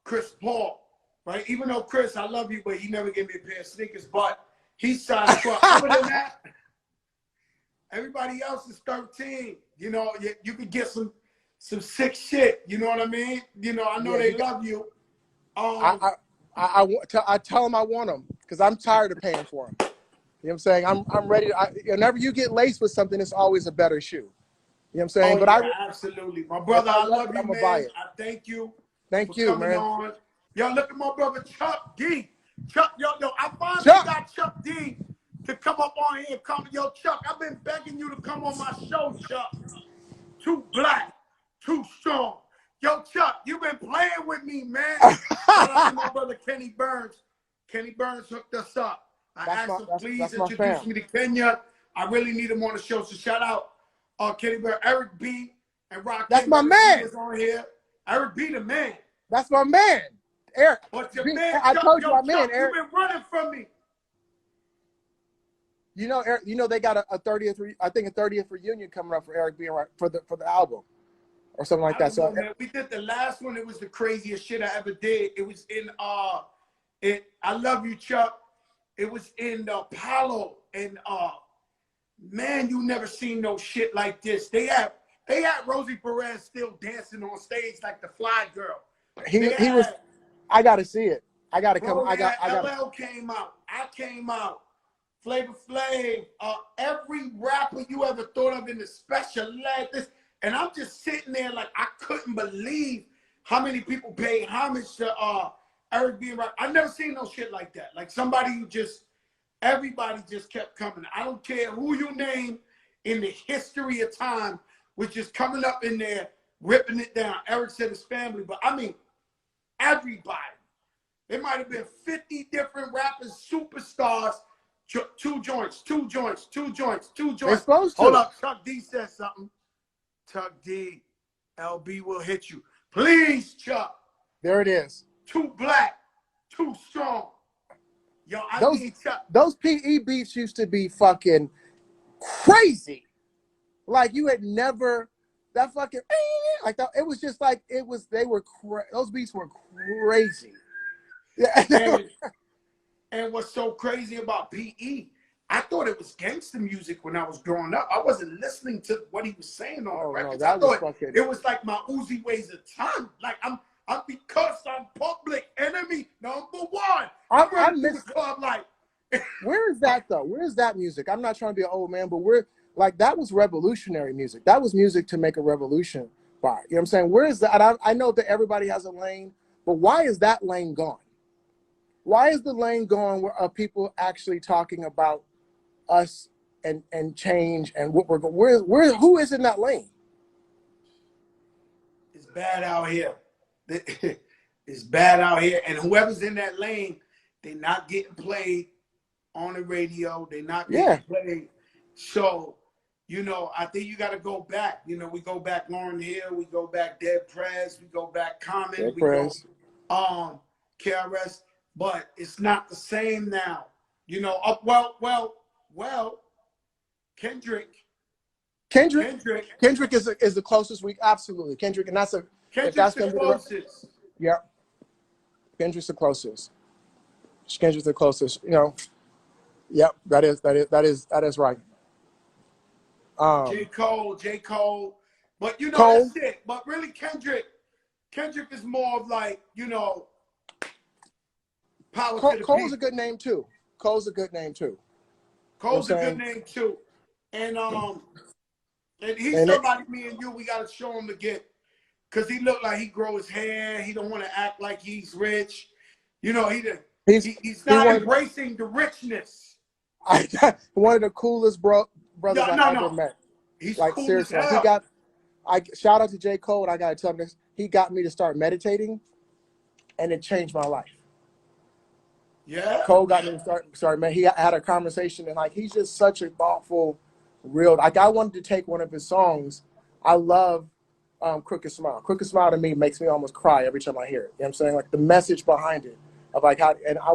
Chris Paul, right? Even though Chris, I love you, but he never gave me a pair of sneakers. But he's size 12. Other than that, everybody else is 13. You know, you could get some sick shit. You know what I mean? You know, I know they love you.
I tell them I want them because I'm tired of paying for them. You know what I'm saying? I'm ready. Whenever you get laced with something, it's always a better shoe. You know what I'm saying?
Oh, but absolutely. My brother, I love you, man. I thank you.
Thank you, man.
On. Yo, look at my brother Chuck D. Chuck, yo, I finally got Chuck D to come up on here. Yo, Chuck, I've been begging you to come on my show, Chuck. Too black, too strong. Yo, Chuck, you've been playing with me, man. Shout out to my brother Kenny Burns. Kenny Burns hooked us up. I asked him, please introduce me to Kenya. I really need him on the show. So shout out Kenny Burns, Eric B. and Rock.
That's my man.
Was on here. Eric B. the man.
That's my man. Eric.
But your man,
I told you my man, Eric.
You've been running from me.
You know, Eric, you know they got a 30th, I think a 30th reunion coming up for Eric B. for the album. Or something like that. So
we did the last one. It was the craziest shit I ever did. It was in I love you, Chuck. It was in Apollo, and man, you never seen no shit like this. They had Rosie Perez still dancing on stage like the Fly Girl.
He was. I got to see it. I gotta come.
Bro,
I got.
yeah,
I got.
LL came out. I came out. Flavor Flav, every rapper you ever thought of in the special ed, this, and I'm just sitting there like I couldn't believe how many people paid homage to Eric B. and Rakim. I never seen no shit like that. Like somebody who just, everybody just kept coming. I don't care who you name in the history of time, was just coming up in there, ripping it down. Eric said his family, but I mean, everybody. There might have been 50 different rappers, superstars, two joints.
They're supposed
Hold
to.
up, Chuck D said something. Chuck D, LB will hit you. Please, Chuck.
There it is.
Too black, too strong. Yo, I need Chuck.
Those PE beats used to be fucking crazy. Like you had never that fucking like that. It was just like it was. They were those beats were crazy. Yeah.
And what's so crazy about PE? I thought it was gangster music when I was growing up. I wasn't listening to what he was saying on the records.
No,
I thought it was like my Uzi Ways of time. Like I'm because I'm public enemy #1. I'm running through the club like.
Where is that though? Where is that music? I'm not trying to be an old man, but we're like that was revolutionary music. That was music to make a revolution by. You know what I'm saying? Where is that? I know that everybody has a lane, but why is that lane gone? Why is the lane gone where people actually talking about us and change and what we're going? Where who is in that lane?
It's bad out here. It's bad out here, and whoever's in that lane, they're not getting played on the radio. They're not getting played. So, you know, I think you got to go back. You know, we go back Lauryn Hill, we go back Dead Prez, we go back Common, we go KRS, but it's not the same now. You know, well, Kendrick
is the closest we absolutely Kendrick, and that's
Kendrick's the closest.
Yeah, Kendrick's the closest. Kendrick's the closest. You know, yep, that is right.
J. Cole, but you know
Cole.
That's it. But really, Kendrick is more of like, you know, power to the people.
Cole's a good name too. Cole's a good name too.
And he's somebody me and you we gotta show him to get, because he look like he grow his hair. He don't want to act like he's rich. You know, he's not embracing the richness.
One of the coolest brothers I ever met.
He's
like
cool
seriously.
as hell.
Shout out to J. Cole, and I gotta tell him this. He got me to start meditating, and it changed my life.
Yeah.
Cole got me to start man. He had a conversation, and like he's just such a thoughtful, real. Like I wanted to take one of his songs. I love Crooked Smile. Crooked Smile to me makes me almost cry every time I hear it. You know what I'm saying? Like the message behind it of like how, and I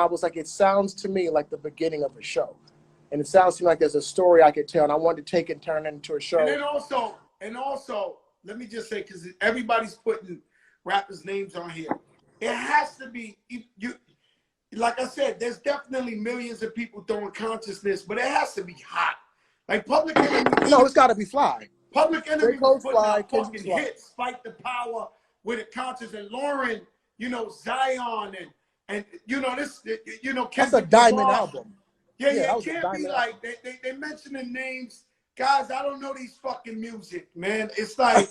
was like, it sounds to me like the beginning of a show. And it sounds to me like there's a story I could tell, and I wanted to take and turn it into a show.
And also, let me just say, because everybody's putting rappers' names on here, it has to be you. Like I said, there's definitely millions of people throwing consciousness, but it has to be hot. Like Public Enemy.
No, it's got to be fly.
Public Enemy was putting out fucking hits, Fight the Power with a conscious, and Lauren, you know, Zion, and you know this, you know,
that's a diamond album.
Yeah, it can't be like they mentioning names. Guys, I don't know these fucking music, man. It's like,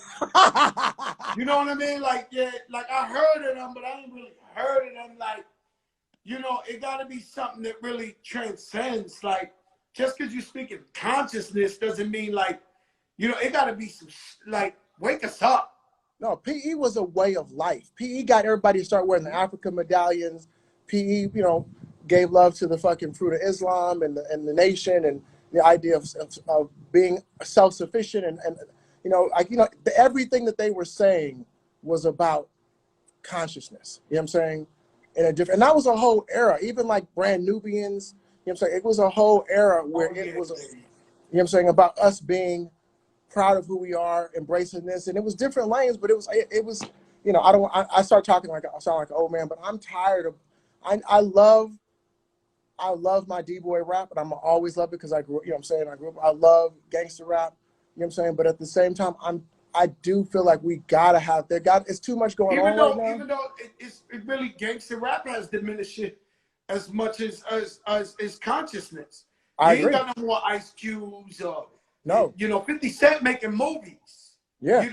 you know what I mean? Like, yeah, like I heard of them, but I ain't really heard of them. Like, you know, it got to be something that really transcends. Like, just because you speak in consciousness doesn't mean like, you know, it got to be some, like, wake us up.
No, PE was a way of life. PE got everybody to start wearing the African medallions. PE, you know, gave love to the fucking fruit of Islam and the nation, and the idea of being self-sufficient, and you know, like, you know, everything that they were saying was about consciousness. You know what I'm saying? In a different, and that was a whole era. Even like Brand Nubians, you know what I'm saying? It was a whole era where it was, you know what I'm saying, about us being proud of who we are, embracing this, and it was different lanes, but it was, you know, I start talking like I sound like an old man, but I'm tired of, I love my D-boy rap, and I'm always love it because I grew, you know what I'm saying, I love gangster rap, you know what I'm saying, but at the same time, I do feel like we gotta have it's too much going on right now.
Even though it really gangster rap has diminished it as much as consciousness.
I
You ain't
agree.
got no more Ice Cubes or
No.
50 Cent making movies.
Yeah.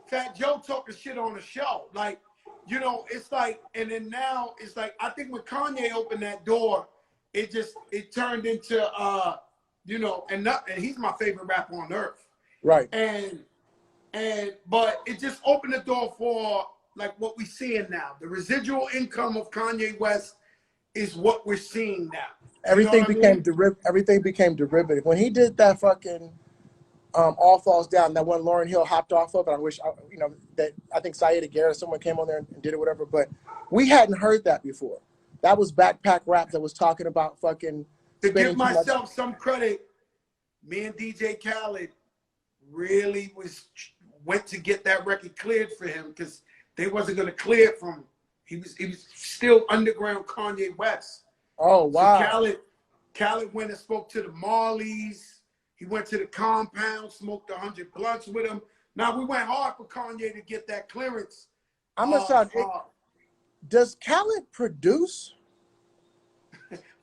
Fat Joe talking shit on the show. Like, it's like, and then now it's like, I think when Kanye opened that door, it turned into and he's my favorite rapper on earth.
Right.
But it just opened the door for like what we're seeing now. The residual income of Kanye West is what we're seeing now.
Everything became derivative. When he did that fucking All Falls Down, that one Lauryn Hill hopped off of, and I wish that I think Saida Garrett, someone came on there and did it, whatever. But we hadn't heard that before. That was backpack rap that was talking about fucking.
To give myself some credit, me and DJ Khaled really went to get that record cleared for him because they wasn't gonna clear it from him. He was still underground Kanye West.
Oh wow!
So Khaled went and spoke to the Marleys. He went to the compound, smoked 100 blunts with him. Now we went hard for Kanye to get that clearance.
I'm gonna start. Does Khaled produce?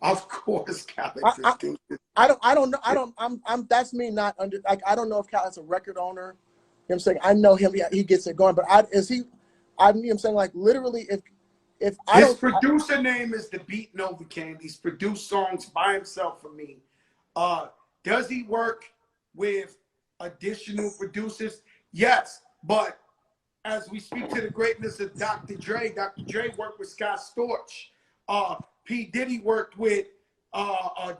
Of course, Khaled produces.
I don't know. That's me not under. Like I don't know if Khaled's a record owner. You know what I'm saying? I know him. He gets it going. But is he? I'm saying like literally if
his producer name is the Beat Novocaine. He's produced songs by himself for me. Does he work with additional producers? Yes, but as we speak to the greatness of Dr. Dre worked with Scott Storch. P. Diddy worked with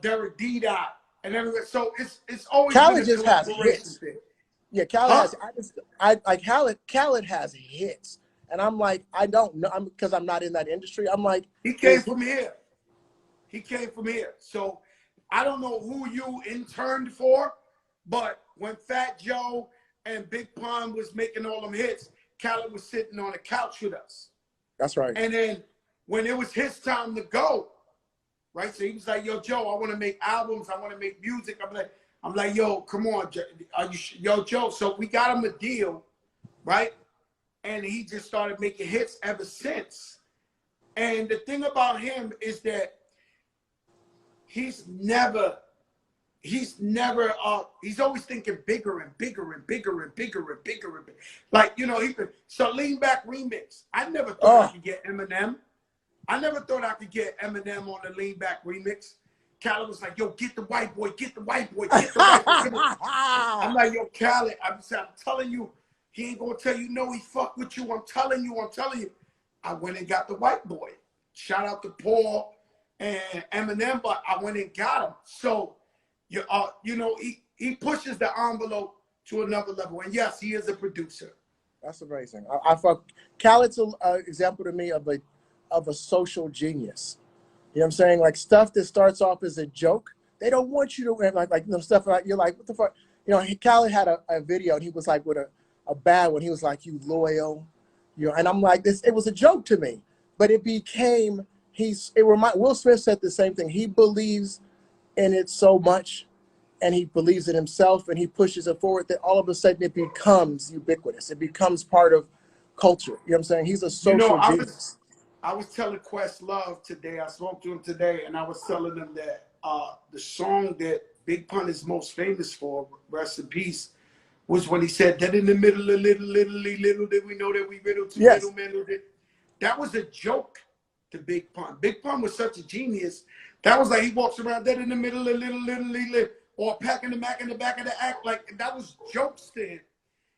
Derek D-Dot and everything. So it's always
Khaled
been a
just has hits.
thing.
Yeah, Khaled has. Khaled has hits. And I'm like, I don't know, because I'm not in that industry. I'm like,
he came from here. So I don't know who you interned for, but when Fat Joe and Big Pun was making all them hits, Khaled was sitting on the couch with us.
That's right.
And then when it was his time to go, right? So he was like, "Yo, Joe, I want to make albums. I want to make music." I'm like, "Yo, come on, yo, Joe." So we got him a deal, right? And he just started making hits ever since. And the thing about him is that he's always thinking bigger and bigger and bigger and bigger and bigger and bigger. Like, so Lean Back Remix. I never thought I could get Eminem. I never thought I could get Eminem on the Lean Back Remix. Khaled was like, "Yo, get the white boy, get the white boy, get the white boy." I'm like, "Yo, Khaled, I'm telling you, he ain't gonna tell you no, he fuck with you. I'm telling you. I went and got the white boy. Shout out to Paul and Eminem, but I went and got him. So, he pushes the envelope to another level. And yes, he is a producer.
That's amazing. I fuck. Khaled's an example to me of a social genius. You know what I'm saying? Like stuff that starts off as a joke, they don't want you to like stuff like you're like, what the fuck? Khaled had a video and he was like with a bad one. He was like, "You loyal," and I'm like, it was a joke to me, but it became Will Smith said the same thing. He believes in it so much, and he believes in himself, and he pushes it forward that all of a sudden it becomes ubiquitous. It becomes part of culture. You know what I'm saying? He's a social genius.
I was telling Questlove today. I spoke to him today, and I was telling him that the song that Big Pun is most famous for, rest in peace, was when he said that in the middle of little did we know that we riddle to little men. That was a joke to Big Pun. Big Pun was such a genius. That was like he walks around that in the middle of little, or packing the Mac in the back of the act. Like that was jokes to him.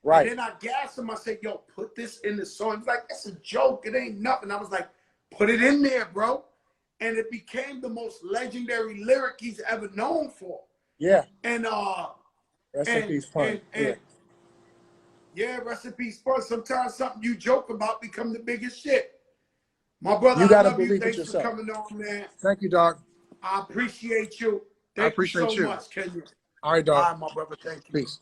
Right. And then I gassed him. I said, "Yo, put this in the song." He's like, "That's a joke. It ain't nothing." I was like, "Put it in there, bro." And it became the most legendary lyric he's ever known for.
Yeah.
And
rest in peace, Pun.
Yeah, rest in peace, Pun. Sometimes something you joke about become the biggest shit. My brother,
you gotta
I love you.
believe
Thanks
it yourself.
for coming on, man.
Thank you, dog.
I appreciate you.
I appreciate
you so much, Kenya.
All right, dog.
All right, my brother. Thank you.
Peace.